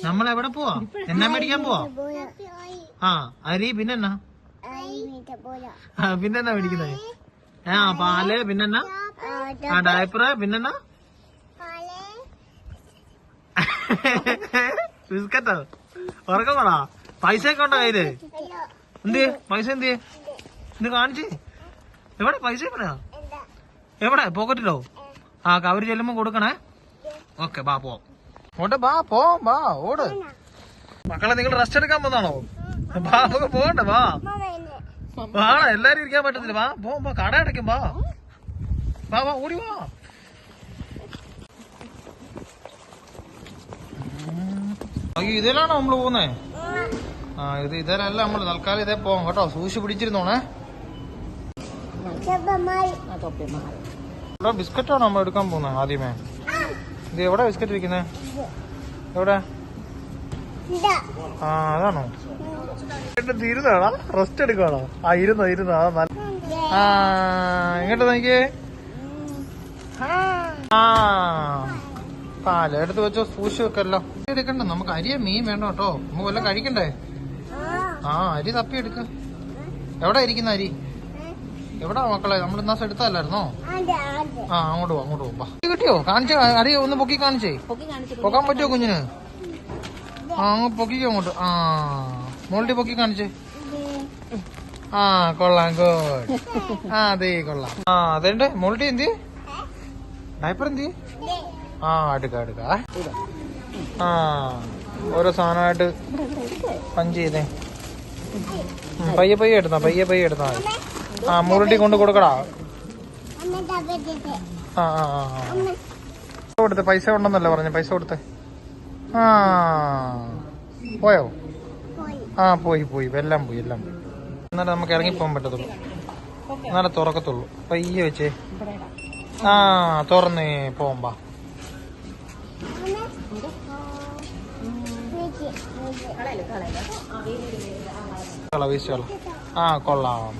നമ്മൾ എവിടെ പോവാ? എന്നാ മേടിക്കാൻ പോവാ? ആ അരി പിന്നെന്നാ? പിന്നെന്നാ മേടിക്കുന്നത്? പാല് പിന്നെന്നാ? ഡയപ്പറ് പിന്നെന്നാ? ബിസ്ക്കറ്റോ? ഉറക്കം വേണോ? പൈസ ഒക്കെ ഉണ്ടോ കയ്യില്? എന്തിയെ പൈസ? എന്തിയെ ഇത് കാണിച്ച്? എവിടെ പൈസ? എവിടെ പോക്കറ്റിലോ? കവര് ചെല്ലുമ്പോ കൊടുക്കണേ. ഓക്കെ ബാ പോവാം. ഓട്ടെ ബാ ബാ ഓട്. മക്കളെ നിങ്ങൾ റെസ്റ്റ് എടുക്കാൻ പോന്നാണോ? ബാ നമുക്ക് പോകണ്ടേ? വാ എല്ലാരും ഇരിക്കാൻ പറ്റത്തില്ല. വാ പോ കട അടയ്ക്കും. വാ ഓടി വാ. ഇതിലാണോ നമ്മള് പോകുന്നേ? ഇതിലല്ല നമ്മള് തൽക്കാലം ഇതേ പോവാം കേട്ടോ. സൂക്ഷിച്ച് പിടിച്ചിരുന്നോണേ. ഇവിടെ ബിസ്ക്കറ്റാണോ നമ്മൾ എടുക്കാൻ പോകുന്നത് ആദ്യമേ? ഇത് എവിടെ ബിസ്ക്കറ്റ് ഇരിക്കുന്നേ? എവിടെ? അതാണോ? ഇരുന്നാണോ? റെസ്റ്റ് എടുക്കുവാണോ? ഇരുന്നോ ഇങ്ങോട്ട് നോക്കിയേ. പാല് എടുത്ത് വെച്ചോ. സൂക്ഷിച്ച് വെക്കല്ലോ. എടുക്കണ്ട. നമുക്ക് അരിയ മീൻ വേണ്ട കേട്ടോ. നമുക്ക് വല്ലതും കഴിക്കണ്ടേ? അരി തപ്പി എടുക്ക. എവിടെ ഇരിക്കുന്ന അരി? എവിടാ മക്കളെ? നമ്മൾ ഇന്നാസം എടുത്തല്ലായിരുന്നോ? അങ്ങോട്ട് പോവാ. കിട്ടിയോ? കാണിച്ചോ അരി ഒന്ന് പൊക്കി കാണിച്ചേ. പൊക്കാൻ പറ്റുമോ കുഞ്ഞിന്? അങ്ങ് പൊക്കിക്കോ അങ്ങോട്ട്. മോൾട്ടി പൊക്കി കാണിച്ചേ. കൊള്ളാം. ഗുഡ്. അതേ കൊള്ളാം. അതേണ്ടേ മോൾട്ടി എന്തി? ഡയപ്പർ എന്തി? എടുക്ക. ഓരോ സാധനമായിട്ട് പഞ്ച് ചെയ്തേ. പയ്യെ എടുത്താ മതി. മോൾട്ടി കൊണ്ട് കൊടുക്കടാ. കൊടുത്ത് പൈസ ഉണ്ടെന്നല്ലേ പറഞ്ഞ? പൈസ കൊടുത്തേ. പോയോ? പോയി എല്ലാം പോയി. എന്നാലേ നമുക്ക് ഇറങ്ങിപ്പോകാൻ പറ്റത്തുള്ളൂ. എന്നാലേ തുറക്കത്തുള്ളൂ. പയ്യെ വെച്ചേ. തുറന്നേ പോവാ. വീശ് കൊള്ളാം.